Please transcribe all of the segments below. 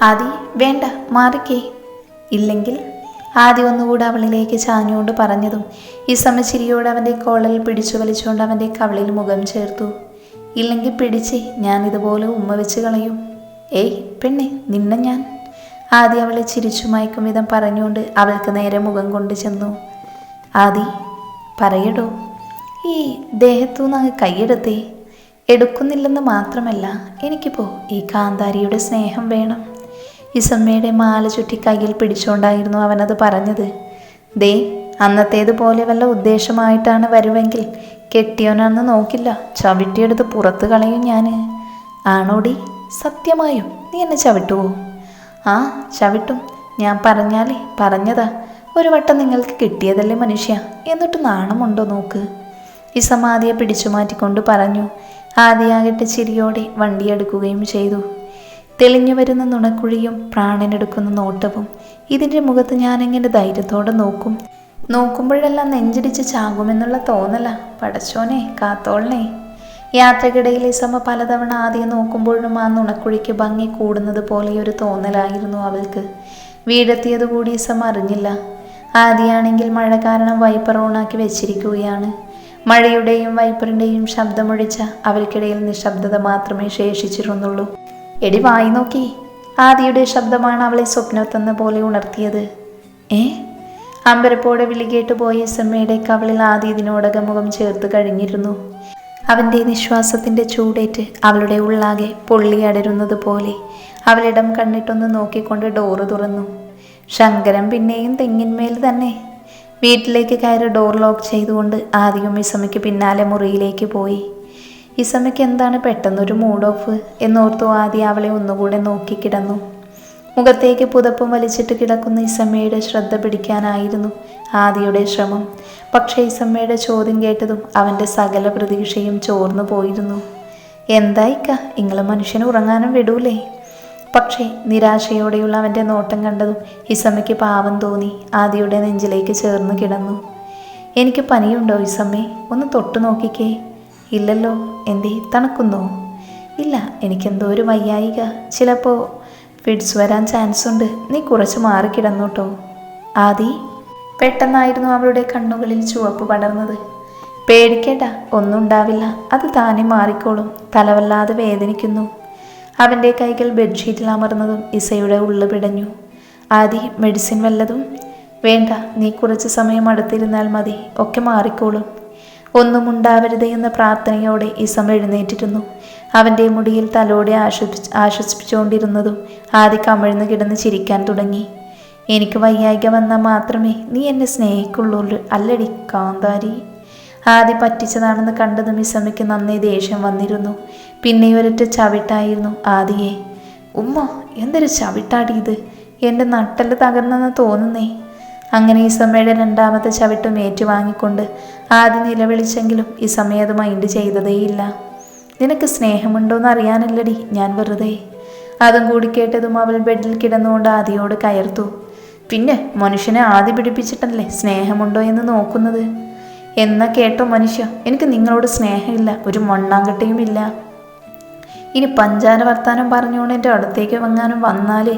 ആദി വേണ്ട, മാറിക്കേ. ഇല്ലെങ്കിൽ ആദി ഒന്നുകൂടെ അവളിലേക്ക് ചാഞ്ഞുകൊണ്ട് പറഞ്ഞതും ഇസമ്മ ചിരിയോട് അവൻ്റെ കോളൽ പിടിച്ചു വലിച്ചുകൊണ്ട് അവൻ്റെ കവളിൽ മുഖം ചേർത്തു. ഇല്ലെങ്കിൽ പിടിച്ചേ, ഞാൻ ഇതുപോലെ ഉമ്മ വെച്ച് കളയും. ഏയ് പെണ്ണെ, നിന്നെ ഞാൻ. ആദി അവളെ ചിരിച്ചു മയക്കും വിധം പറഞ്ഞുകൊണ്ട് അവൾക്ക് നേരെ മുഖം കൊണ്ട് ചെന്നു. ആദി പറയടോ, ഈ ദേഹത്തുനിന്ന് അങ്ങ് കൈയെടുത്തേ. എടുക്കുന്നില്ലെന്ന് മാത്രമല്ല, എനിക്കിപ്പോൾ ഈ കാന്താരിയുടെ സ്നേഹം വേണം. ഇസമ്മയുടെ മാല ചുറ്റി കയ്യിൽ പിടിച്ചുകൊണ്ടായിരുന്നു അവനത് പറഞ്ഞത്. ദേ, അന്നത്തേതുപോലെ വല്ല ഉദ്ദേശമായിട്ടാണ് വരുമെങ്കിൽ കെട്ടിയോനാണെന്ന് നോക്കില്ല, ചവിട്ടിയെടുത്ത് പുറത്ത് കളയും ഞാൻ. ആണോടി? സത്യമായും നീ എന്നെ ചവിട്ടുവോ? ആ ചവിട്ടും. ഞാൻ പറഞ്ഞാലേ പറഞ്ഞതാ. ഒരു വട്ടം നിങ്ങൾക്ക് കിട്ടിയതല്ലേ മനുഷ്യ, എന്നിട്ട് നാണമുണ്ടോ നോക്ക്. ഇസമ്മ ആദിയെ പിടിച്ചു മാറ്റിക്കൊണ്ട് പറഞ്ഞു. ആദിയാകട്ടെ ചിരിയോടെ വണ്ടിയെടുക്കുകയും ചെയ്തു. തെളിഞ്ഞു വരുന്ന നുണക്കുഴിയും പ്രാണനെടുക്കുന്ന നോട്ടവും ഇതിൻ്റെ മുഖത്ത് ഞാനെങ്ങനെ ധൈര്യത്തോടെ നോക്കും. നോക്കുമ്പോഴെല്ലാം നെഞ്ചിടിച്ച് ചാകുമെന്നുള്ള തോന്നല. പടച്ചോനെ കാത്തോളനെ. യാത്രക്കിടയിൽ ഇസമ്മ പലതവണ ആദ്യം നോക്കുമ്പോഴും ആ നുണക്കുഴിക്ക് ഭംഗി കൂടുന്നത് പോലെ ഒരു തോന്നലായിരുന്നു അവൾക്ക്. വീടെത്തിയതുകൂടി ഇസമ്മ അറിഞ്ഞില്ല. ആദിയാണെങ്കിൽ മഴ കാരണം വൈപ്പർ ഓണാക്കി വെച്ചിരിക്കുകയാണ്. മഴയുടെയും വൈപ്പറിൻ്റെയും ശബ്ദമൊഴിച്ച അവർക്കിടയിൽ നിശബ്ദത മാത്രമേ ശേഷിച്ചിരുന്നുള്ളൂ. എടി വായി നോക്കി. ആദിയുടെ ശബ്ദമാണ് അവളെ സ്വപ്നത്തെന്ന പോലെ ഉണർത്തിയത്. അമ്പരപ്പോടെ വിളികേട്ട് പോയ ഇസമ്മയുടെ കവളിൽ ആദി ഇതിനോടകം മുഖം ചേർത്ത് കഴിഞ്ഞിരുന്നു. അവൻ്റെ നിശ്വാസത്തിൻ്റെ ചൂടേറ്റ് അവളുടെ ഉള്ളാകെ പൊള്ളിയടരുന്നത് പോലെ അവളിടം കണ്ണിട്ടൊന്ന് നോക്കിക്കൊണ്ട് ഡോറ് തുറന്നു. ശങ്കരൻ പിന്നെയും തെങ്ങിന്മേൽ തന്നെ. വീട്ടിലേക്ക് കയറി ഡോർ ലോക്ക് ചെയ്തുകൊണ്ട് ആദിയും ഇസമ്മയ്ക്ക് പിന്നാലെ മുറിയിലേക്ക് പോയി. ഇസമ്മയ്ക്ക് എന്താണ് പെട്ടെന്നൊരു മൂഡ് ഓഫ് എന്നോർത്തു ആദി അവളെ ഒന്നുകൂടെ നോക്കിക്കിടന്നു. മുഖത്തേക്ക് പുതപ്പും വലിച്ചിട്ട് കിടക്കുന്ന ഇസമ്മയുടെ ശ്രദ്ധ പിടിക്കാനായിരുന്നു ആദിയുടെ ശ്രമം. പക്ഷേ ഇസമ്മയുടെ ചോദ്യം കേട്ടതും അവൻ്റെ സകല പ്രതീക്ഷയും ചോർന്നു പോയിരുന്നു. എന്തായിക്ക, നിങ്ങൾ മനുഷ്യന് ഉറങ്ങാനും വിടൂലേ? പക്ഷേ നിരാശയോടെയുള്ള അവൻ്റെ നോട്ടം കണ്ടതും ഇസമ്മയ്ക്ക് പാവം തോന്നി. ആദിയുടെ നെഞ്ചിലേക്ക് ചേർന്ന് കിടന്നു. എനിക്ക് പനിയുണ്ടോ ഇസമ്മേ? ഒന്ന് തൊട്ടു നോക്കിക്കേ. ഇല്ലല്ലോ. എന്തേ, തണുക്കുന്നോ? ഇല്ല, എനിക്കെന്തോ ഒരു വയ്യായിക. ചിലപ്പോൾ ഫിഡ്സ് വരാൻ ചാൻസ് ഉണ്ട്. നീ കുറച്ച് മാറിക്കിടന്നോട്ടോ. ആദി. പെട്ടെന്നായിരുന്നു അവളുടെ കണ്ണുകളിൽ ചുവപ്പ് പടർന്നത്. പേടിക്കേണ്ട, ഒന്നും ഉണ്ടാവില്ല. അത് താനെ മാറിക്കോളും. തലവല്ലാതെ വേദനിക്കുന്നു. അവൻ്റെ കൈകൾ ബെഡ്ഷീറ്റിൽ അമർന്നതും ഇസയുടെ ഉള്ളു പിടഞ്ഞു. ആദി, മെഡിസിൻ വല്ലതും? വേണ്ട, നീ കുറച്ച് സമയം അടുത്തിരുന്നാൽ മതി, ഒക്കെ മാറിക്കോളും. ഒന്നും ഉണ്ടാവരുതേ എന്ന പ്രാർത്ഥനയോടെ ഇസമ്മ എഴുന്നേറ്റിരുന്നു. അവൻ്റെ മുടിയിൽ തലോടെ ആശ്വസിപ്പിച്ചുകൊണ്ടിരുന്നതും ആദി കമിഴ്ന്ന് കിടന്ന് ചിരിക്കാൻ തുടങ്ങി. എനിക്ക് വയ്യായിക വന്നാൽ മാത്രമേ നീ എന്നെ സ്നേഹിക്കുള്ളൂ അല്ലടി കാന്താരി. ആദി പറ്റിച്ചതാണെന്ന് കണ്ടതും ഇസമ്മയ്ക്ക് നന്നേ ദേഷ്യം വന്നിരുന്നു. പിന്നെ ഒരൊറ്റ ചവിട്ടായിരുന്നു ആദിയെ. ഉമ്മ, എന്തൊരു ചവിട്ടാടി ഇത്! എൻ്റെ നട്ടെല്ല് തകർന്നെന്ന് തോന്നുന്നേ. അങ്ങനെ ഇസമ്മയുടെ രണ്ടാമത്തെ ചവിട്ടും ഏറ്റുവാങ്ങിക്കൊണ്ട് ആദ്യം നിലവിളിച്ചെങ്കിലും ഇസമ്മയെ അത് മൈൻഡ് ചെയ്തതേയില്ല. നിനക്ക് സ്നേഹമുണ്ടോയെന്ന് അറിയാനല്ലടി ഞാൻ വെറുതെ. അതും കൂടി കേട്ടതും അവൾ ബെഡിൽ കിടന്നുകൊണ്ട് ആദിയോട് കയർത്തു. പിന്നെ മനുഷ്യനെ ആദി പിടിപ്പിച്ചിട്ടല്ലേ സ്നേഹമുണ്ടോ എന്ന് നോക്കുന്നത്? എന്നാ കേട്ടോ മനുഷ്യ, എനിക്ക് നിങ്ങളോട് സ്നേഹമില്ല, ഒരു മണ്ണാങ്കട്ടയും ഇല്ല. ഇനി പഞ്ചാര വർത്താനം പറഞ്ഞുകൊണ്ട് എൻ്റെ അടുത്തേക്ക് വങ്ങാനും വന്നാലേ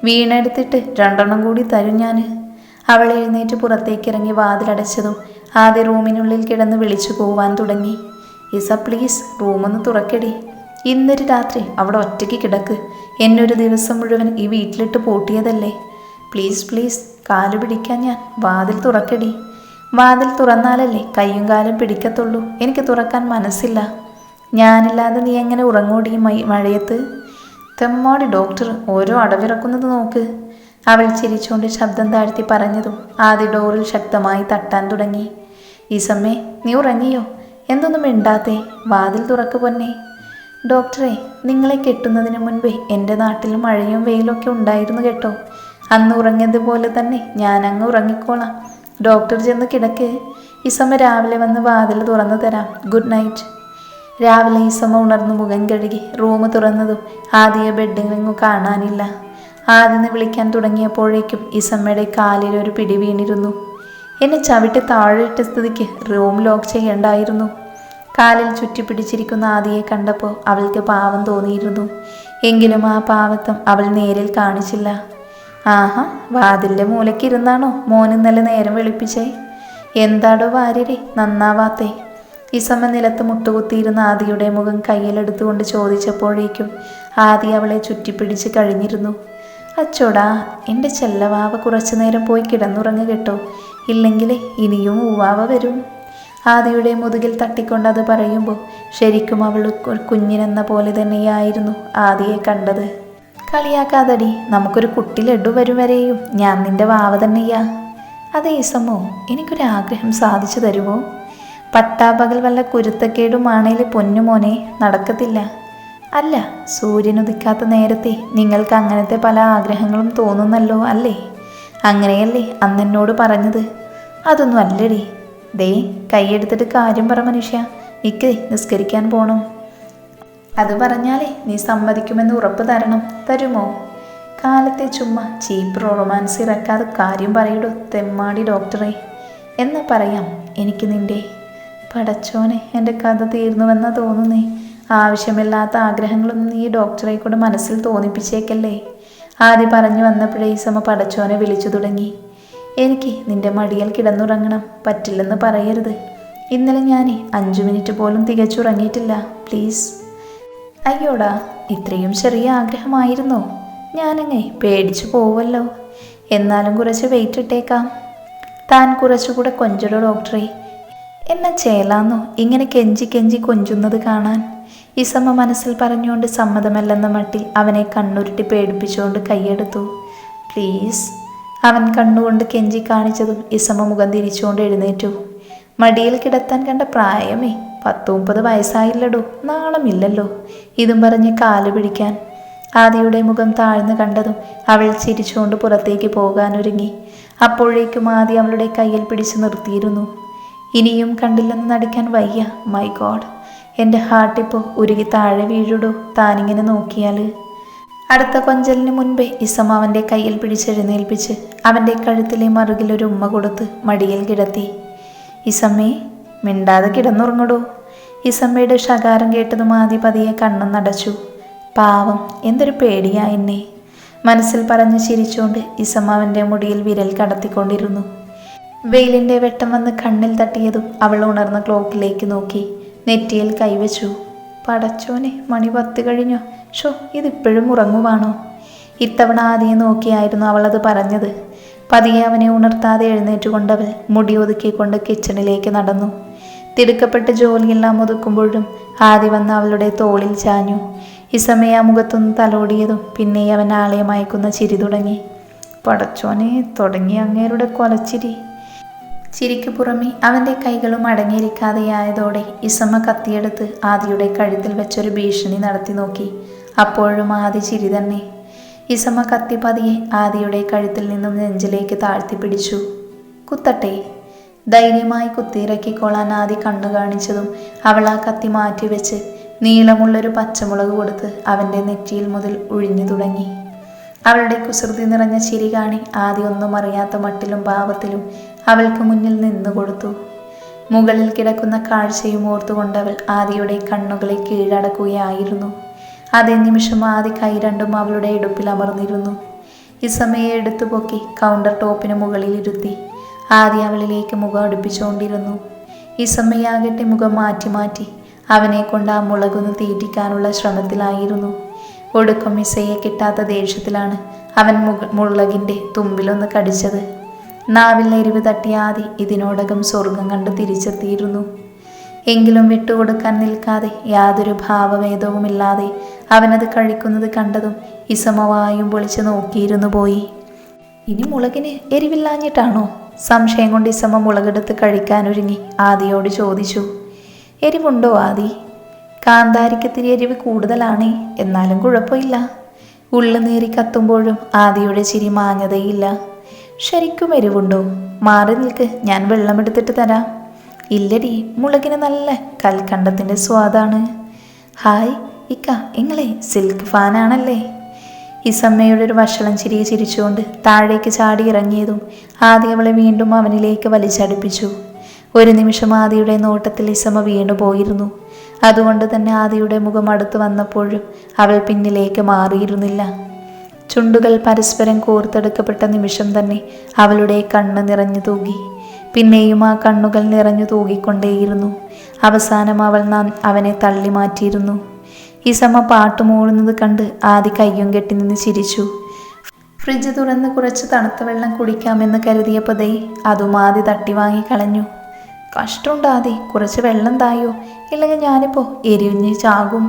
വീണെടുത്തിട്ട് 2 കൂടി തരും ഞാൻ. അവൾ എഴുന്നേറ്റ് പുറത്തേക്കിറങ്ങി വാതിലടച്ചതും ആദ്യ റൂമിനുള്ളിൽ കിടന്ന് വിളിച്ചു പോവാൻ തുടങ്ങി. ഇസ പ്ലീസ്, റൂമൊന്ന് തുറക്കടി. ഇന്നൊരു രാത്രി അവിടെ ഒറ്റയ്ക്ക് കിടക്ക്. എന്നൊരു ദിവസം മുഴുവൻ ഈ വീട്ടിലിട്ട് പൂട്ടിയതല്ലേ. പ്ലീസ് പ്ലീസ്, കാല് പിടിക്കാൻ ഞാൻ. വാതിൽ തുറക്കടി. വാതിൽ തുറന്നാലല്ലേ കയ്യും കാലും പിടിക്കത്തുള്ളൂ. എനിക്ക് തുറക്കാൻ മനസ്സില്ല. ഞാനില്ലാതെ നീ എങ്ങനെ ഉറങ്ങൂടി മഴയത്ത്? തെമ്മാടി ഡോക്ടർ, ഓരോ അടവിറക്കുന്നത് നോക്ക്. അവൾ ചിരിച്ചുകൊണ്ട് ശബ്ദം താഴ്ത്തി പറഞ്ഞതും ആദ്യ ഡോറിൽ ശക്തമായി തട്ടാൻ തുടങ്ങി. ഇസമ്മേ, നീ ഉറങ്ങിയോ? എന്തൊന്നും മിണ്ടാത്തേ? വാതിൽ തുറക്ക് പൊന്നെ. ഡോക്ടറെ, നിങ്ങളെ കെട്ടുന്നതിന് മുൻപേ എൻ്റെ നാട്ടിൽ മഴയും വെയിലൊക്കെ ഉണ്ടായിരുന്നു കേട്ടോ. അന്ന് ഉറങ്ങിയതുപോലെ തന്നെ ഞാനങ്ങ് ഉറങ്ങിക്കോളാം. ഡോക്ടർ ചെന്ന് കിടക്ക്. ഇസമ്മ രാവിലെ വന്ന് വാതിൽ തുറന്നു തരാം. Good night. രാവിലെ ഇസമ്മ ഉണർന്നു മുഖം കഴുകി റൂം തുറന്നതും ആദ്യ ബെഡിങ്ങും കാണാനില്ല. ആദ്യം വിളിക്കാൻ തുടങ്ങിയപ്പോഴേക്കും ഇസമ്മയുടെ കാലിൽ ഒരു പിടി വീണിരുന്നു. എന്നെ ചവിട്ടി താഴെ ഇട്ട സ്ഥിതിക്ക് റൂം ലോക്ക് ചെയ്യണ്ടായിരുന്നു. കാലിൽ ചുറ്റിപ്പിടിച്ചിരിക്കുന്ന ആദിയെ കണ്ടപ്പോൾ അവൾക്ക് പാവം തോന്നിയിരുന്നു. എങ്കിലും ആ പാവത്വം അവൾ നേരിൽ കാണിച്ചില്ല. ആഹാ, വാതിലിൻ്റെ മൂലയ്ക്കിരുന്നാണോ മോൻ ഇന്നലെ നേരം വെളുപ്പിച്ചേ? എന്താടോ വാര്യരെ നന്നാവാത്തേ? ഇസമ്മ നിലത്ത് മുട്ടുകുത്തിയിരുന്ന ആദിയുടെ മുഖം കയ്യിലെടുത്തുകൊണ്ട് ചോദിച്ചപ്പോഴേക്കും ആദി അവളെ ചുറ്റിപ്പിടിച്ച് കഴിഞ്ഞിരുന്നു. അച്ചോടാ, എൻ്റെ ചെല്ലവാവ കുറച്ചു നേരം പോയി കിടന്നുറങ്ങു കേട്ടോ, ഇല്ലെങ്കിൽ ഇനിയും ഉവാവ വരും. ആദിയുടെ മുതുകിൽ തട്ടിക്കൊണ്ട് അത് പറയുമ്പോൾ ശരിക്കും അവൾ കുഞ്ഞിനെന്ന പോലെ തന്നെയായിരുന്നു ആദിയെ കണ്ടത്. കളിയാക്കാതടി, നമുക്കൊരു കുട്ടി ലഡു വരും വരെയും ഞാൻ നിന്റെ വാവ തന്നെയാ. അതേ ഇസമ്മോ, എനിക്കൊരാഗ്രഹം സാധിച്ചു തരുമോ? പട്ടാപ്പകൽ വല്ല കുരുത്തക്കേടുമാണേൽ പൊന്നുമോനെ നടക്കത്തില്ല. അല്ല, സൂര്യനുദിക്കാത്ത നേരത്തെ നിങ്ങൾക്ക് അങ്ങനത്തെ പല ആഗ്രഹങ്ങളും തോന്നുന്നല്ലോ അല്ലേ? അങ്ങനെയല്ലേ അന്നെന്നോട് പറഞ്ഞത്? അതൊന്നും അല്ലടി. ദേ, കൈയെടുത്തിട്ട് കാര്യം പറ മനുഷ്യ, നിക്ക് നിസ്കരിക്കാൻ പോണം. അത് പറഞ്ഞാലേ നീ സമ്മതിക്കുമെന്ന് ഉറപ്പ് തരണം. തരുമോ? കാലത്തെ ചുമ്മാ ചീപ്പ് റൊമാൻസ് ഇറക്കാതെ കാര്യം പറയടോ തെമ്മാടി ഡോക്ടറെ. എന്ന് പറയാം എനിക്ക് നിന്റെ. പടച്ചോനെ, എൻ്റെ കഥ തീർന്നുവെന്നാ തോന്നുന്നേ. ആവശ്യമില്ലാത്ത ആഗ്രഹങ്ങളൊന്നും നീ ഡോക്ടറെ കൂടെ മനസ്സിൽ തോന്നിപ്പിച്ചേക്കല്ലേ. ആദ്യം പറഞ്ഞു വന്നപ്പോഴേ ഇസമ്മ പടച്ചോനെ വിളിച്ചു തുടങ്ങി. എനിക്ക് നിന്റെ മടിയിൽ കിടന്നുറങ്ങണം, പറ്റില്ലെന്ന് പറയരുത്. ഇന്നലെ ഞാൻ 5 മിനിറ്റ് പോലും തികച്ചുറങ്ങിയിട്ടില്ല, പ്ലീസ്. അയ്യോടാ, ഇത്രയും ചെറിയ ആഗ്രഹമായിരുന്നോ? ഞാനങ്ങേ പേടിച്ചു പോവല്ലോ. എന്നാലും കുറച്ച് വെയിറ്റ് ഇട്ടേക്കാം. താൻ കുറച്ചുകൂടെ കൊഞ്ചടോ ഡോക്ടറെ. എന്നെ ചേലാന്നോ ഇങ്ങനെ കെഞ്ചി കെഞ്ചി കൊഞ്ചുന്നത് കാണാൻ? ഇസമ്മ മനസ്സിൽ പറഞ്ഞുകൊണ്ട് സമ്മതമല്ലെന്ന മട്ടിൽ അവനെ കണ്ണുരുട്ടി പേടിപ്പിച്ചുകൊണ്ട് കൈയെടുത്തു. പ്ലീസ്. അവൻ കണ്ണുകൊണ്ട് കെഞ്ചി കാണിച്ചതും ഇസമ്മ മുഖം തിരിച്ചുകൊണ്ട് എഴുന്നേറ്റു. മടിയിൽ കിടത്താൻ കണ്ട പ്രായമേ 10-30 വയസ്സായില്ലടോ, നാളമില്ലല്ലോ. ഇതും പറഞ്ഞ് കാല് പിടിക്കാൻ ആദിയുടെ മുഖം താഴ്ന്നു കണ്ടതും അവൾ ചിരിച്ചുകൊണ്ട് പുറത്തേക്ക് പോകാനൊരുങ്ങി. അപ്പോഴേക്കും ആദി അവളുടെ കയ്യിൽ പിടിച്ചു നിർത്തിയിരുന്നു. ഇനിയും കണ്ടില്ലെന്ന് നടിക്കാൻ വയ്യ. മൈ ഗോഡ്, എൻ്റെ ഹാർട്ടിപ്പോൾ ഉരുകി താഴെ വീഴുടോ താനിങ്ങനെ നോക്കിയാൽ. അടുത്ത കൊഞ്ചലിന് മുൻപേ ഇസമ്മ അവൻ്റെ കയ്യിൽ പിടിച്ചെഴുന്നേൽപ്പിച്ച് അവൻ്റെ കഴുത്തിലെ മറുകിലൊരു ഉമ്മ കൊടുത്ത് മടിയിൽ കിടത്തി. ഇസമ്മേ, മിണ്ടാതെ കിടന്നുറങ്ങടോ. ഇസമ്മയുടെ ശകാരം കേട്ടതും ആദി പതിയെ കണ്ണും നടച്ചു. പാവം, എന്തൊരു പേടിയാ എന്നെ മനസ്സിൽ പറഞ്ഞു ചിരിച്ചുകൊണ്ട് ഇസമ്മ അവൻ്റെ മുടിയിൽ വിരൽ കടത്തിക്കൊണ്ടിരുന്നു. വെയിലിൻ്റെ വെട്ടം വന്ന് കണ്ണിൽ തട്ടിയതും അവൾ ഉണർന്ന ക്ലോക്കിലേക്ക് നോക്കി നെറ്റിയിൽ കൈവച്ചു. പടച്ചോനെ, മണി 10 കഴിഞ്ഞോ? ഷോ, ഇതിപ്പോഴും ഉറങ്ങുവാണോ? ഇത്തവണ ആദിയെ നോക്കിയായിരുന്നു അവളത് പറഞ്ഞത്. പതിയെ അവനെ ഉണർത്താതെ എഴുന്നേറ്റുകൊണ്ടവൾ മുടി ഒതുക്കിക്കൊണ്ട് കിച്ചണിലേക്ക് നടന്നു. തിടുക്കപ്പെട്ട് ജോലിയെല്ലാം ഒതുക്കുമ്പോഴും ആദി വന്ന് അവളുടെ തോളിൽ ചാഞ്ഞു. ഇസമയെ ആ മുഖത്തൊന്ന് തലോടിയതും പിന്നെ അവൻ ആളെ മയക്കുന്ന ചിരി തുടങ്ങി. പടച്ചോനെ, തുടങ്ങി അങ്ങേരുടെ കൊലച്ചിരി. ചിരിക്ക് പുറമെ അവൻ്റെ കൈകളും അടങ്ങിയിരിക്കാതെയായതോടെ ഇസമ്മ കത്തിയെടുത്ത് ആദിയുടെ കഴുത്തിൽ വെച്ചൊരു ഭീഷണി നടത്തി നോക്കി. അപ്പോഴും ആദി ചിരി തന്നെ. ഇസമ്മ കത്തി പതിയെ ആദിയുടെ കഴുത്തിൽ നിന്നും നെഞ്ചിലേക്ക് താഴ്ത്തി പിടിച്ചു. കുത്തട്ടെ? ധൈര്യമായി കുത്തിയിറക്കിക്കൊള്ളാൻ ആദി കണ്ണു കാണിച്ചതും അവൾ ആ കത്തി മാറ്റിവെച്ച് നീളമുള്ളൊരു പച്ചമുളക് കൊടുത്ത് അവൻ്റെ നെറ്റിയിൽ മുതൽ ഒഴിഞ്ഞു തുടങ്ങി. അവളുടെ കുസൃതി നിറഞ്ഞ ചിരി കാണി ആദി ഒന്നും അറിയാത്ത മട്ടിലും ഭാവത്തിലും അവൾക്ക് മുന്നിൽ നിന്നു കൊടുത്തു. മുകളിൽ കിടക്കുന്ന കാഴ്ചയും ഓർത്തുകൊണ്ടവൾ ആദിയുടെ കണ്ണുകളെ കീഴടക്കുകയായിരുന്നു. അതേ നിമിഷം ആദി കൈ രണ്ടും അവളുടെ ഇടുപ്പിൽ അമർന്നിരുന്നു. ഇസമയെ എടുത്തു പൊക്കി കൗണ്ടർ ടോപ്പിന് മുകളിലിരുത്തി ആദി അവളിലേക്ക് മുഖം അടുപ്പിച്ചുകൊണ്ടിരുന്നു. ഇസമയാകട്ടെ മുഖം മാറ്റി മാറ്റി അവനെ കൊണ്ട് ആ മുളകൊന്ന് തീറ്റിക്കാനുള്ള ശ്രമത്തിലായിരുന്നു. ഒടുക്കം ഇസയെ കിട്ടാത്ത ദേഷ്യത്തിലാണ് അവൻ മുളകിൻ്റെ തുമ്പിലൊന്ന് കടിച്ചത്. നാവിൽ എരിവ് തട്ടിയ ആദി ഇതിനോടകം സ്വർഗം കണ്ട് തിരിച്ചെത്തിയിരുന്നു. എങ്കിലും വിട്ടുകൊടുക്കാൻ നിൽക്കാതെ യാതൊരു ഭാവഭേദവുമില്ലാതെ അവനത് കഴിക്കുന്നത് കണ്ടതും ഇസമ വായും പൊളിച്ച് നോക്കിയിരുന്നു പോയി. ഇനി മുളകിന് എരിവില്ലാഞ്ഞിട്ടാണോ? സംശയം കൊണ്ട് ഇസമ മുളകെടുത്ത് കഴിക്കാനൊരുങ്ങി ആദിയോട് ചോദിച്ചു. എരിവുണ്ടോ ആദി? കാന്താരിക്കത്തിരി എരിവ് കൂടുതലാണേ, എന്നാലും കുഴപ്പമില്ല. ഉള്ളു നീറി കത്തുമ്പോഴും ആദിയുടെ ചിരി മാഞ്ഞതേയില്ല. ശരിക്കും എരിവുണ്ടോ? മാറി നിൽക്ക്, ഞാൻ വെള്ളമെടുത്തിട്ട് തരാം. ഇല്ലടി, മുളകിന് നല്ല കൽക്കണ്ടത്തിൻ്റെ സ്വാദാണ്. ഹായ് ഇക്ക, ഇങ്ങളെ സിൽക്ക് ഫാനാണല്ലേ? ഇസമ്മയുടെ ഒരു വഷളം ചിരിയെ ചിരിച്ചുകൊണ്ട് താഴേക്ക് ചാടി ഇറങ്ങിയതും ആദി അവളെ വീണ്ടും അവനിലേക്ക് വലിച്ചടുപ്പിച്ചു. ഒരു നിമിഷം ആദിയുടെ നോട്ടത്തിൽ ഇസമ്മ വീണു പോയിരുന്നു. അതുകൊണ്ട് തന്നെ ആദിയുടെ മുഖം അടുത്ത് വന്നപ്പോഴും അവൾ പിന്നിലേക്ക് മാറിയിരുന്നില്ല. ചുണ്ടുകൾ പരസ്പരം കോർത്തെടുക്കപ്പെട്ട നിമിഷം തന്നെ അവളുടെ കണ്ണ് നിറഞ്ഞു തൂകി. പിന്നെയും ആ കണ്ണുകൾ നിറഞ്ഞു തൂകിക്കൊണ്ടേയിരുന്നു. അവസാനം അവൾ അവനെ തള്ളി മാറ്റിയിരുന്നു. ഇസമ്മ പാട്ടുമൂളുന്നത് കണ്ട് ആദി കയ്യും കെട്ടി നിന്ന് ചിരിച്ചു. ഫ്രിഡ്ജ് തുറന്ന് കുറച്ച് തണുത്ത വെള്ളം കുടിക്കാമെന്ന് കരുതിയപ്പോൾ അതും ആദി തട്ടി വാങ്ങി കളഞ്ഞു. കഷ്ടമുണ്ട് ആദി, കുറച്ച് വെള്ളം തായോ, ഇല്ലെങ്കിൽ ഞാനിപ്പോൾ എരിഞ്ഞ് ചാകും.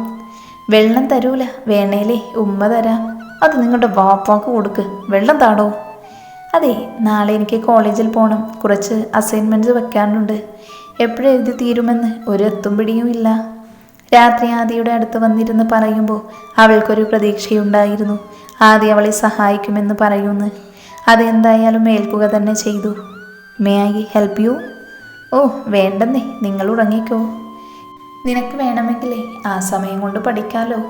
വെള്ളം തരൂല, വേണേലേ ഉമ്മ തരാം. അത് നിങ്ങളുടെ വാപ്പാക്ക് കൊടുക്ക്, വെള്ളം താടോ. അതെ, നാളെ എനിക്ക് കോളേജിൽ പോകണം, കുറച്ച് അസൈൻമെൻറ്റ്സ് വെക്കാനുണ്ട്. എപ്പോഴെഴുതി തീരുമെന്ന് ഒരു എത്തും പിടിയും ഇല്ല. രാത്രി ആദിയുടെ അടുത്ത് വന്നിരുന്ന് പറയുമ്പോൾ അവൾക്കൊരു പ്രതീക്ഷയുണ്ടായിരുന്നു. ആദി അവളെ സഹായിക്കുമെന്ന് പറയുന്നു. അതെന്തായാലും ഏൽക്കുക തന്നെ ചെയ്തു. May I help you? ഓ വേണ്ടെന്നേ, നിങ്ങൾ ഉറങ്ങിക്കോ. നിനക്ക് വേണമെങ്കിലേ ആ സമയം കൊണ്ട് പഠിക്കാലോ.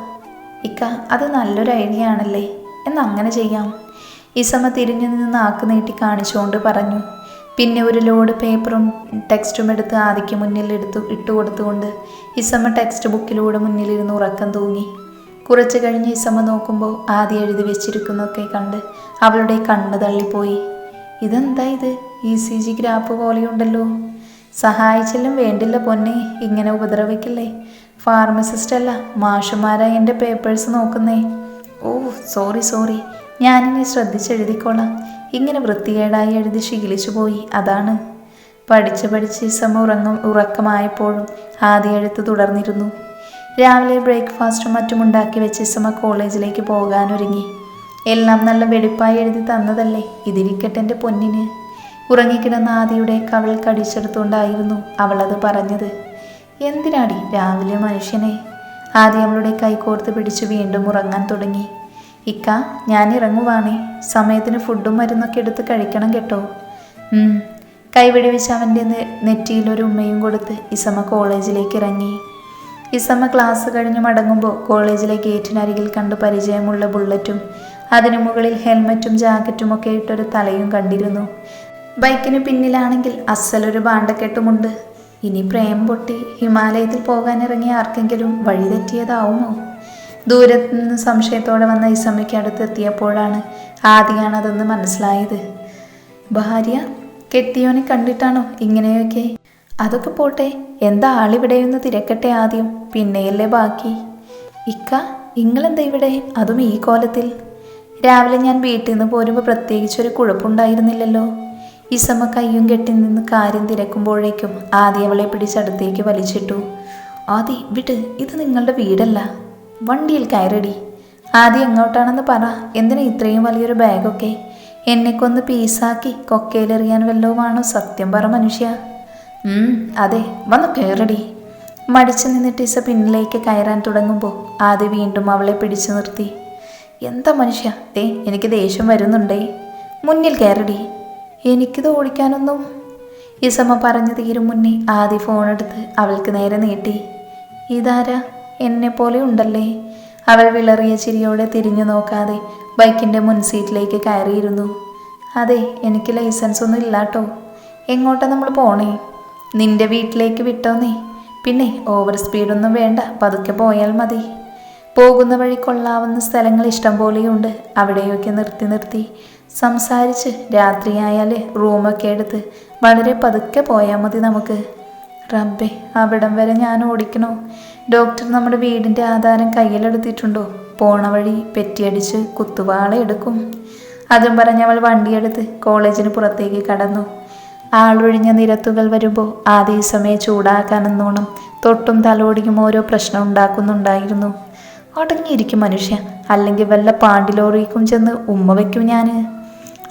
ഇക്ക, അത് നല്ലൊരു ഐഡിയ ആണല്ലേ, എന്നങ്ങനെ ചെയ്യാം. ഇസമ്മ തിരിഞ്ഞു നിന്ന് നാക്ക് നീട്ടി കാണിച്ചുകൊണ്ട് പറഞ്ഞു. പിന്നെ ഒരു ലോഡ് പേപ്പറും ടെക്സ്റ്റും എടുത്ത് ആദിക്ക് മുന്നിൽ ഇട്ടു കൊടുത്തുകൊണ്ട് ഇസമ്മ ടെക്സ്റ്റ് ബുക്കിലൂടെ മുന്നിലിരുന്ന് ഉറക്കം തൂങ്ങി. കുറച്ച് കഴിഞ്ഞ് ഇസമ്മ നോക്കുമ്പോൾ ആദി എഴുതി വെച്ചിരിക്കുന്നതൊക്കെ കണ്ട് അവളുടെ കണ്ണ് തള്ളിപ്പോയി. ഇതെന്താ ഇത്, ECG ഗ്രാഫ് പോലെയുണ്ടല്ലോ. സഹായിച്ചെല്ലാം വേണ്ടില്ല പൊന്നെ, ഇങ്ങനെ ഉപദ്രവിക്കില്ലേ. ഫാർമസിസ്റ്റ് അല്ല, മാഷുമാരാ എൻ്റെ പേപ്പേഴ്സ് നോക്കുന്നേ. ഓ സോറി, ഞാനിനി ശ്രദ്ധിച്ചെഴുതിക്കോളാം. ഇങ്ങനെ വൃത്തികേടായി എഴുതി ശീലിച്ചു പോയി, അതാണ്. പഠിച്ച് ഇസമ്മ ഉറക്കമായപ്പോഴും ആദ്യ എഴുത്ത് തുടർന്നിരുന്നു. രാവിലെ ബ്രേക്ക്ഫാസ്റ്റും മറ്റും ഉണ്ടാക്കി വെച്ച് ഇസമ്മ കോളേജിലേക്ക് പോകാനൊരുങ്ങി. എല്ലാം നല്ല വെടിപ്പായി എഴുതി തന്നതല്ലേ, ഇതിരിക്കട്ടെ എൻ്റെ പൊന്നിന്. ഉറങ്ങിക്കിടന്ന ആദിയുടെ കവിൾ കടിച്ചെടുത്തുകൊണ്ടായിരുന്നു അവളത് പറഞ്ഞത്. എന്തിനാടി രാവിലെ മനുഷ്യനെ? ആദ്യം അവളുടെ കൈകോർത്ത് പിടിച്ച് വീണ്ടും ഉറങ്ങാൻ തുടങ്ങി. ഇക്ക, ഞാൻ ഇറങ്ങുവാണേ, സമയത്തിന് ഫുഡും മരുന്നൊക്കെ എടുത്ത് കഴിക്കണം കേട്ടോ. കൈവിടി വെച്ച് അവൻ്റെ നെറ്റിയിലൊരു ഉമ്മയും കൊടുത്ത് ഇസമ്മ കോളേജിലേക്ക് ഇറങ്ങി. ഇസമ്മ ക്ലാസ് കഴിഞ്ഞ് മടങ്ങുമ്പോൾ കോളേജിലെ ഗേറ്റിനരികിൽ കണ്ട് പരിചയമുള്ള ബുള്ളറ്റും അതിനു മുകളിൽ ഹെൽമറ്റും ജാക്കറ്റും ഒക്കെ ഇട്ടൊരു തലയും കണ്ടിരുന്നു. ബൈക്കിന് പിന്നിലാണെങ്കിൽ അസലൊരു ബാണ്ടക്കെട്ടുമുണ്ട്. ഇനി പ്രേം പൊട്ടി ഹിമാലയത്തിൽ പോകാനിറങ്ങിയ ആർക്കെങ്കിലും വഴി തെറ്റിയതാവുമോ? ദൂരത്ത് നിന്ന് സംശയത്തോടെ വന്ന ഇസമ്മയ്ക്ക് അടുത്തെത്തിയപ്പോഴാണ് ആദ്യമാണതെന്ന് മനസ്സിലായത്. ഭാര്യ കെട്ടിയോനെ കണ്ടിട്ടാണോ ഇങ്ങനെയൊക്കെ? അതൊക്കെ പോട്ടെ, എന്താ ആളിവിടെയൊന്ന് തിരക്കട്ടെ ആദ്യം, പിന്നെയല്ലേ ബാക്കി. ഇക്ക, നിങ്ങളെന്താ ഇവിടെ, അതും ഈ കോലത്തിൽ? രാവിലെ ഞാൻ വീട്ടിൽ നിന്ന് പോരുമ്പോൾ പ്രത്യേകിച്ചൊരു കുഴപ്പമുണ്ടായിരുന്നില്ലല്ലോ. ഇസമ്മ കയ്യും കെട്ടി നിന്ന് കാര്യം തിരക്കുമ്പോഴേക്കും ആദി അവളെ പിടിച്ചടുത്തേക്ക് വലിച്ചിട്ടു. ആദി വിട്, ഇത് നിങ്ങളുടെ വീടല്ല. വണ്ടിയിൽ കയറടി. ആദി എങ്ങോട്ടാണെന്ന് പറ. എന്തിനാ ഇത്രയും വലിയൊരു ബാഗൊക്കെ? എന്നെക്കൊന്ന് പീസാക്കി കൊക്കയിലെറിയാൻ വല്ലതുമാണോ? സത്യം പറ മനുഷ്യ. അതെ, വന്ന് കയറടി. മടിച്ചു നിന്നിട്ട് ഇസ പിന്നിലേക്ക് കയറാൻ തുടങ്ങുമ്പോൾ ആദി വീണ്ടും അവളെ പിടിച്ചു നിർത്തി. എന്താ മനുഷ്യ, എനിക്ക് ദേഷ്യം വരുന്നുണ്ടേ. മുന്നിൽ കയറടി. എനിക്കിത് ഓടിക്കാനൊന്നും. ഇസമ്മ പറഞ്ഞു തീരും മുന്നേ ആദി ഫോണെടുത്ത് അവൾക്ക് നേരെ നീട്ടി. ഇതാരാ, എന്നെപ്പോലെ ഉണ്ടല്ലേ? അവൾ വിളറിയ ചിരിയോടെ തിരിഞ്ഞു നോക്കാതെ ബൈക്കിൻ്റെ മുൻസീറ്റിലേക്ക് കയറിയിരുന്നു. അതെ, എനിക്ക് ലൈസൻസ് ഒന്നും ഇല്ലാട്ടോ. എങ്ങോട്ടാ നമ്മൾ പോണേ? നിന്റെ വീട്ടിലേക്ക് വിട്ടോന്നേ. പിന്നെ ഓവർ സ്പീഡൊന്നും വേണ്ട, പതുക്കെ പോയാൽ മതി. പോകുന്ന വഴി കൊള്ളാവുന്ന സ്ഥലങ്ങൾ ഇഷ്ടം പോലെയുണ്ട്. അവിടെയൊക്കെ നിർത്തി സംസാരിച്ച് രാത്രിയായാൽ റൂമൊക്കെ എടുത്ത് വളരെ പതുക്കെ പോയാൽ മതി നമുക്ക്. റബ്ബേ, അവിടം വരെ ഞാൻ ഓടിക്കണോ? ഡോക്ടർ നമ്മുടെ വീടിൻ്റെ ആധാരം കയ്യിലെടുത്തിട്ടുണ്ടോ? പോണ വഴി പെറ്റിയടിച്ച് കുത്തുവാള എടുക്കും. അതും പറഞ്ഞ് അവൾ വണ്ടിയെടുത്ത് കോളേജിന് പുറത്തേക്ക് കടന്നു. ആളൊഴിഞ്ഞ നിരത്തുകൾ വരുമ്പോൾ ആദ്യ സമയം ചൂടാക്കാനെന്നോണം തൊട്ടും തലോടിയും ഓരോ പ്രശ്നം ഉണ്ടാക്കുന്നുണ്ടായിരുന്നു. അടങ്ങിയിരിക്കും മനുഷ്യ, അല്ലെങ്കിൽ വല്ല പാണ്ടിലോറിക്കും ചെന്ന് ഉമ്മ വയ്ക്കും ഞാൻ.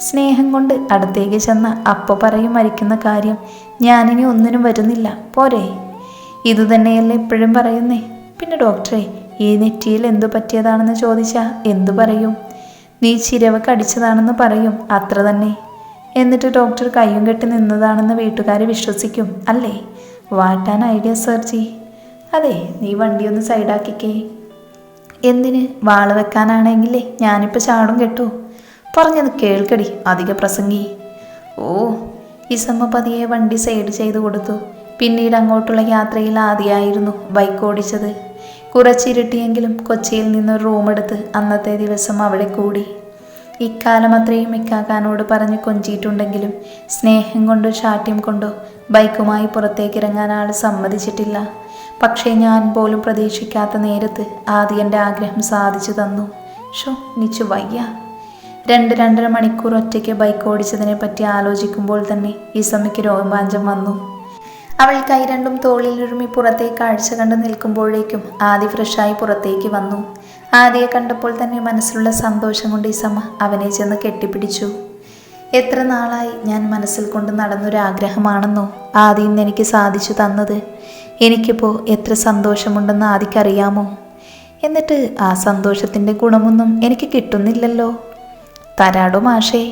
സ്നേഹം കൊണ്ട് അടുത്തേക്ക് ചെന്ന അപ്പോൾ പറയും മരിക്കുന്ന കാര്യം, ഞാനിനി ഒന്നിനും വരുന്നില്ല, പോരെ? ഇതുതന്നെയല്ലേ എപ്പോഴും പറയുന്നേ. പിന്നെ ഡോക്ടറെ, ഈ നെറ്റിയിൽ എന്തു പറ്റിയതാണെന്ന് ചോദിച്ചാൽ എന്തു പറയും? നീ ചിരവ കടിച്ചതാണെന്ന് പറയും, അത്ര തന്നെ. എന്നിട്ട് ഡോക്ടർ കയ്യും കെട്ടി നിന്നതാണെന്ന് വീട്ടുകാർ വിശ്വസിക്കും അല്ലേ? വാട്ടാൻ ഐഡിയ സർജി. അതെ, നീ വണ്ടിയൊന്ന് സൈഡാക്കിക്കേ. എന്തിന്? വാള് വെക്കാനാണെങ്കിലേ ഞാനിപ്പോൾ ചാടും കേട്ടോ. പറഞ്ഞത് കേൾക്കടി, അധിക പ്രസംഗി. ഓ, ഇസമ്മ പതിയെ വണ്ടി സൈഡ് ചെയ്ത് കൊടുത്തു. പിന്നീട് അങ്ങോട്ടുള്ള യാത്രയിൽ ആദ്യമായിരുന്നു ബൈക്ക് ഓടിച്ചത്. കുറച്ചിരുട്ടിയെങ്കിലും കൊച്ചിയിൽ നിന്നൊരു റൂമെടുത്ത് അന്നത്തെ ദിവസം അവിടെ കൂടി. ഇക്കാലം അത്രയും ഇക്കാക്കാനോട് പറഞ്ഞ് കൊഞ്ചിയിട്ടുണ്ടെങ്കിലും സ്നേഹം കൊണ്ടോ ശാഠ്യം കൊണ്ടോ ബൈക്കുമായി പുറത്തേക്കിറങ്ങാൻ ആൾ സമ്മതിച്ചിട്ടില്ല. പക്ഷേ ഞാൻ പോലും പ്രതീക്ഷിക്കാത്ത നേരത്ത് ആദ്യം എൻ്റെ ആഗ്രഹം സാധിച്ചു തന്നു. നിച്ചു വയ്യ. 2-2.5 മണിക്കൂർ ഒറ്റയ്ക്ക് ബൈക്ക് ഓടിച്ചതിനെ പറ്റി ആലോചിക്കുമ്പോൾ തന്നെ ഇസമ്മയ്ക്ക് രോമാഞ്ചം വന്നു. അവൾ കൈ രണ്ടും തോളിലുരുമി പുറത്തേക്ക് കാഴ്ച കണ്ട് നിൽക്കുമ്പോഴേക്കും ആദി ഫ്രഷായി പുറത്തേക്ക് വന്നു. ആദിയെ കണ്ടപ്പോൾ തന്നെ മനസ്സിലുള്ള സന്തോഷം കൊണ്ട് ഇസമ്മ അവനെ ചെന്ന് കെട്ടിപ്പിടിച്ചു. എത്ര നാളായി ഞാൻ മനസ്സിൽ കൊണ്ട് നടന്നൊരാഗ്രഹമാണെന്നോ ആദി ഇന്ന് എനിക്ക് സാധിച്ചു തന്നത്. എനിക്കിപ്പോൾ എത്ര സന്തോഷമുണ്ടെന്ന് ആദിക്കറിയാമോ? എന്നിട്ട് ആ സന്തോഷത്തിൻ്റെ ഗുണമൊന്നും എനിക്ക് കിട്ടുന്നില്ലല്ലോ. തരാടോ മാഷേ.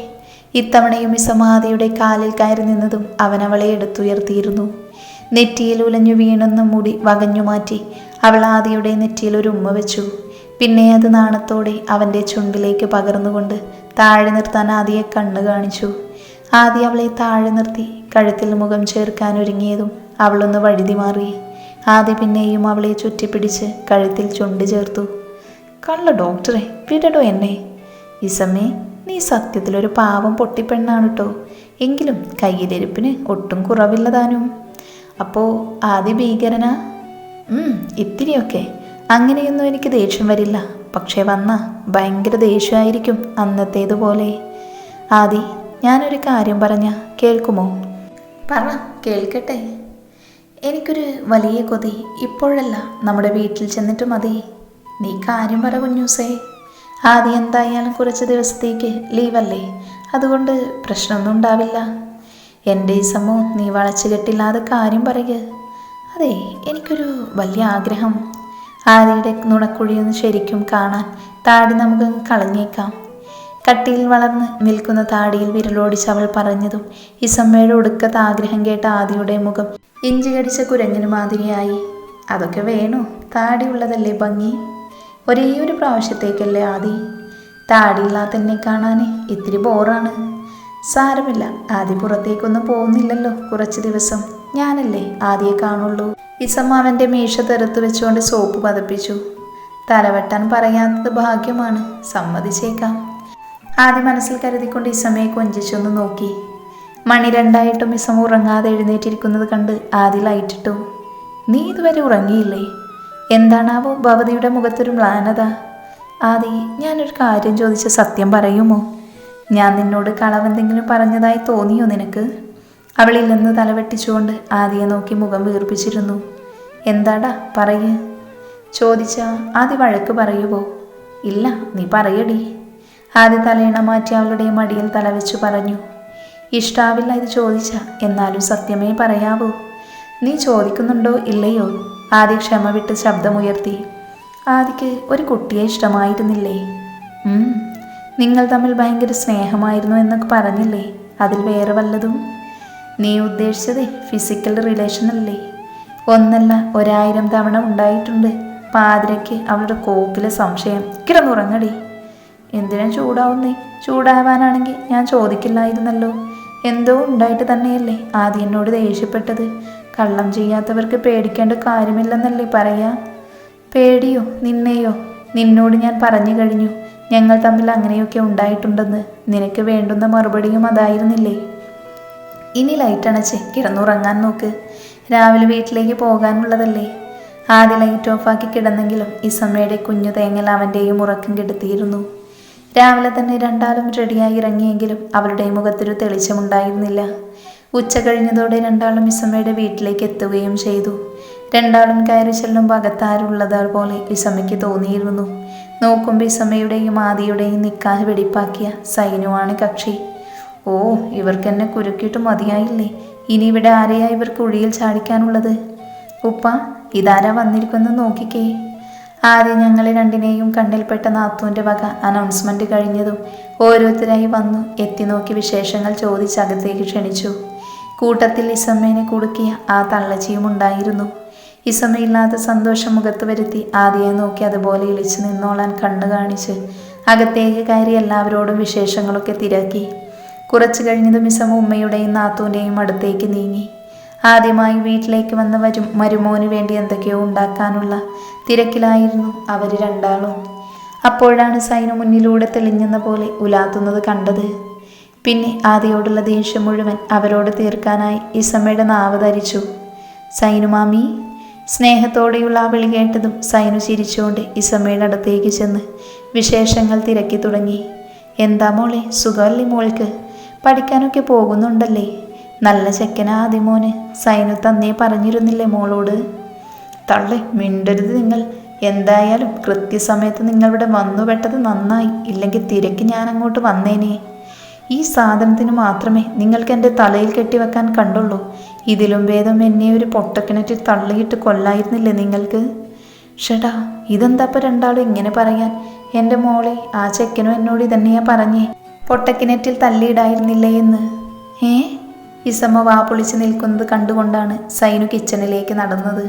ഇത്തവണയും ഇസമ്മ ആദിയുടെ കാലിൽ കയറി നിന്നതും അവൻ അവളെ എടുത്തുയർത്തിയിരുന്നു. നെറ്റിയിൽ ഉലഞ്ഞു വീണെന്ന മുടി വകഞ്ഞു മാറ്റി അവൾ ആദിയുടെ നെറ്റിയിൽ ഒരു ഉമ്മ വെച്ചു. പിന്നെ അത് നാണത്തോടെ അവൻ്റെ ചുണ്ടിലേക്ക് പകർന്നുകൊണ്ട് താഴെ നിർത്താൻ ആദിയെ കണ്ണു കാണിച്ചു. ആദി അവളെ താഴെ നിർത്തി കഴുത്തിൽ മുഖം ചേർക്കാൻ ഒരുങ്ങിയതും അവളൊന്ന് വഴുതി മാറി. ആദി പിന്നെയും അവളെ ചുറ്റിപ്പിടിച്ച് കഴുത്തിൽ ചുണ്ട് ചേർത്തു. കള്ള ഡോക്ടറെ, വിടടോ എന്നെ. ഇസമ്മേ, നീ സത്യത്തിലൊരു പാവം പൊട്ടിപ്പെണ്ണാണ് കേട്ടോ. എങ്കിലും കയ്യിലിരിപ്പിന് ഒട്ടും കുറവില്ലതാനും. അപ്പോൾ ആദി ഭീകരനാ? ഇത്തിരിയൊക്കെ. അങ്ങനെയൊന്നും എനിക്ക് ദേഷ്യം വരില്ല. പക്ഷേ വന്ന ഭയങ്കര ദേഷ്യമായിരിക്കും, അന്നത്തേതുപോലെ. ആദി, ഞാനൊരു കാര്യം പറഞ്ഞ കേൾക്കുമോ? പറ, കേൾക്കട്ടെ. എനിക്കൊരു വലിയ കൊതി. ഇപ്പോഴല്ല, നമ്മുടെ വീട്ടിൽ ചെന്നിട്ട് മതി. നീ കാര്യം പറ കുഞ്ഞൂസേ. ആദി എന്തായാലും കുറച്ച് ദിവസത്തേക്ക് ലീവല്ലേ, അതുകൊണ്ട് പ്രശ്നമൊന്നും ഉണ്ടാവില്ല. എൻ്റെ ഇസമ്മോ, നീ വളച്ചു കെട്ടില്ലാതെ കാര്യം പറയുക. അതെ, എനിക്കൊരു വലിയ ആഗ്രഹം. ആദിയുടെ നുണക്കുഴിയൊന്ന് ശരിക്കും കാണാൻ താടി നമുക്ക് കളഞ്ഞേക്കാം. കട്ടിയിൽ വളർന്ന് നിൽക്കുന്ന താടിയിൽ വിരലോടിച്ച് അവൾ പറഞ്ഞതും ഇസമ്മയുടെ ഒടുക്കത്തെ ആഗ്രഹം കേട്ട ആദിയുടെ മുഖം ഇഞ്ചി കടിച്ച കുരങ്ങിന് മാതിരിയായി. അതൊക്കെ വേണോ? താടിയുള്ളതല്ലേ ഭംഗി. ഒരേ ഒരു പ്രാവശ്യത്തേക്കല്ലേ ആദി. താടിയില്ലാത്ത എന്നെ കാണാൻ ഇത്തിരി ബോറാണ്. സാരമില്ല, ആദി പുറത്തേക്കൊന്നും പോകുന്നില്ലല്ലോ കുറച്ച് ദിവസം. ഞാനല്ലേ ആദിയെ കാണുള്ളൂ. ഇസമ്മ അവൻ്റെ മീശ തെറുത്ത് വെച്ചുകൊണ്ട് സോപ്പ് പതപ്പിച്ചു. തലവെട്ടാൻ പറയാത്തത് ഭാഗ്യമാണ്, സമ്മതിച്ചേക്കാം. ആദ്യം മനസ്സിൽ കരുതിക്കൊണ്ട് ഇസമ്മയെ കൊഞ്ചിച്ചൊന്ന് നോക്കി. മണി 2 ഇസമ്മ ഉറങ്ങാതെ എഴുന്നേറ്റിരിക്കുന്നത് കണ്ട് ആദി ലൈറ്റിട്ടു. നീ ഇതുവരെ ഉറങ്ങിയില്ലേ? എന്താണാവോ ഭവതിയുടെ മുഖത്തൊരു മ്ലാനത. ആദി, ഞാനൊരു കാര്യം ചോദിച്ച സത്യം പറയുമോ? ഞാൻ നിന്നോട് കളവെന്തെങ്കിലും പറഞ്ഞതായി തോന്നിയോ നിനക്ക്? അവളില്ലെന്ന് തലവെട്ടിച്ചുകൊണ്ട് ആദിയെ നോക്കി മുഖം വീർപ്പിച്ചിരുന്നു. എന്താടാ പറയ്. ചോദിച്ചാ ആദി വഴക്ക് പറയുമോ? ഇല്ല, നീ പറയടി. ആദി തലയിണ മാറ്റി അവളുടെ മടിയിൽ തലവെച്ചു പറഞ്ഞു. ഇഷ്ടാവില്ല ഇത് ചോദിച്ച, എന്നാലും സത്യമേ പറയാവൂ. നീ ചോദിക്കുന്നുണ്ടോ ഇല്ലയോ? ആദി ക്ഷമ വിട്ട് ശബ്ദമുയർത്തി. ആദിക്ക് ഒരു കുട്ടിയെ ഇഷ്ടമായിരുന്നില്ലേ? നിങ്ങൾ തമ്മിൽ ഭയങ്കര സ്നേഹമായിരുന്നു എന്നൊക്കെ പറഞ്ഞില്ലേ? അതിൽ വേറെ വല്ലതും? നീ ഉദ്ദേശിച്ചത് ഫിസിക്കൽ റിലേഷൻ അല്ലേ? ഒന്നല്ല 1000 തവണ ഉണ്ടായിട്ടുണ്ട്. പാതിരയ്ക്ക് അവളുടെ കോപ്പിലെ സംശയം. കിടന്നുറങ്ങടി. എന്തിനാ ചൂടാവുന്നേ? ചൂടാവാനാണെങ്കിൽ ഞാൻ ചോദിക്കില്ലായിരുന്നല്ലോ. എന്തോ ഉണ്ടായിട്ട് തന്നെയല്ലേ ആദ്യം എന്നോട് ദേഷ്യപ്പെട്ടത്. കള്ളം ചെയ്യാത്തവർക്ക് പേടിക്കേണ്ട കാര്യമില്ലെന്നല്ലേ പറയാ. പേടിയോ? നിന്നെയോ? നിന്നോട് ഞാൻ പറഞ്ഞു കഴിഞ്ഞു, ഞങ്ങൾ തമ്മിൽ അങ്ങനെയൊക്കെ ഉണ്ടായിട്ടുണ്ടെന്ന്. നിനക്ക് വേണ്ടുന്ന മറുപടിയും അതായിരുന്നില്ലേ? ഇനി ലൈറ്റ് അണച്ച് കിടന്നുറങ്ങാൻ നോക്ക്. രാവിലെ വീട്ടിലേക്ക് പോകാനുള്ളതല്ലേ. ആദ്യ ലൈറ്റ് ഓഫാക്കി കിടന്നെങ്കിലും ഇസമ്മയുടെ കുഞ്ഞു തേങ്ങൽ അവൻ്റെയും ഉറക്കം കെടുത്തിയിരുന്നു. രാവിലെ തന്നെ രണ്ടാളും റെഡിയായി ഇറങ്ങിയെങ്കിലും അവളുടെ മുഖത്തൊരു തെളിച്ചമുണ്ടായിരുന്നില്ല. ഉച്ച കഴിഞ്ഞതോടെ രണ്ടാളും ഇസമ്മയുടെ വീട്ടിലേക്ക് എത്തുകയും ചെയ്തു. രണ്ടാളും കയറി ചെല്ലുമ്പോൾ അകത്താരുള്ളത് പോലെ ഇസമ്മയ്ക്ക് തോന്നിയിരുന്നു. നോക്കുമ്പോൾ ഇസമ്മയുടെയും ആദിയുടെയും നിക്കാഹ് വെടിപ്പാക്കിയ സൈനുവാണ് കക്ഷി. ഓ, ഇവർക്കെന്നെ കുരുക്കിയിട്ട് മതിയായില്ലേ? ഇനി ഇവിടെ ആരെയാ ഇവർക്ക് കുഴിയിൽ ചാടിക്കാനുള്ളത്? ഉപ്പ, ഇതാരാ വന്നിരിക്കുന്നത് നോക്കിക്കേ. ആദ്യം ഞങ്ങളെ രണ്ടിനെയും കണ്ണിൽപ്പെട്ട നാത്തൂൻ്റെ വക അനൗൺസ്മെൻറ്റ് കഴിഞ്ഞതും ഓരോരുത്തരായി വന്നു എത്തി നോക്കി വിശേഷങ്ങൾ ചോദിച്ച് അകത്തേക്ക് ക്ഷണിച്ചു. കൂട്ടത്തിൽ ഇസമ്മേനെ കുടുക്കിയ ആ തള്ളച്ചിയും ഉണ്ടായിരുന്നു. ഇസമ്മയില്ലാത്ത സന്തോഷം മുഖത്ത് വരുത്തി ആദിയെ നോക്കി അതുപോലെ ഇളിച്ചു നിന്നോളാൻ കണ്ണു കാണിച്ച് അകത്തേക്ക് കയറി എല്ലാവരോടും വിശേഷങ്ങളൊക്കെ തിരക്കി. കുറച്ചു കഴിഞ്ഞതും ഇസമ്മ ഉമ്മയുടെയും നാത്തൂൻ്റെയും അടുത്തേക്ക് നീങ്ങി. ആദ്യമായി വീട്ടിലേക്ക് വന്ന മരുമോന് വേണ്ടി എന്തൊക്കെയോ ഉണ്ടാക്കാനുള്ള തിരക്കിലായിരുന്നു അവർ രണ്ടാളും. അപ്പോഴാണ് സൈനു മുന്നിലൂടെ തെളിഞ്ഞെന്ന പോലെ ഉലാത്തുന്നത് കണ്ടത്. പിന്നെ ആദിയോടുള്ള ദേഷ്യം മുഴുവൻ അവരോട് തീർക്കാനായി ഇസമ്മയുടെ നാവ് ധരിച്ചു. സൈനു മാമി. സ്നേഹത്തോടെയുള്ള ആ വിളി കേട്ടതും സൈനു ചിരിച്ചുകൊണ്ട് ഇസമ്മയുടെ അടുത്തേക്ക് ചെന്ന് വിശേഷങ്ങൾ തിരക്കി തുടങ്ങി. എന്താ മോളെ, സുഖമല്ലേ മോൾക്ക്? പഠിക്കാനൊക്കെ പോകുന്നുണ്ടല്ലേ? നല്ല ചെക്കനാ ആദിമോന്. സൈനു തന്നേ പറഞ്ഞിരുന്നില്ലേ മോളോട്? തള്ളെ മിണ്ടരുത് നിങ്ങൾ. എന്തായാലും കൃത്യസമയത്ത് നിങ്ങളിവിടെ വന്നുപെട്ടത് നന്നായി. ഇല്ലെങ്കിൽ തിരക്ക് ഞാൻ അങ്ങോട്ട് വന്നേനെ. ഈ സാധനത്തിന് മാത്രമേ നിങ്ങൾക്ക് എൻ്റെ തലയിൽ കെട്ടിവെക്കാൻ കണ്ടുള്ളൂ. ഇതിലും ഭേദം എന്നെ ഒരു പൊട്ടക്കിണറ്റിൽ തള്ളിയിട്ട് കൊല്ലായിരുന്നില്ലേ നിങ്ങൾക്ക്? ഷടാ, ഇതെന്താപ്പം രണ്ടാളും ഇങ്ങനെ പറയാൻ? എൻ്റെ മോളെ, ആ ചെക്കനും എന്നോട് ഇതന്നെയാ പറഞ്ഞേ, പൊട്ടക്കിണറ്റിൽ തള്ളിയിടായിരുന്നില്ലേ എന്ന്. ഇസമ്മ വാ പൊളിച്ച് നിൽക്കുന്നത് കണ്ടുകൊണ്ടാണ് സൈനു കിച്ചണിലേക്ക് നടന്നത്.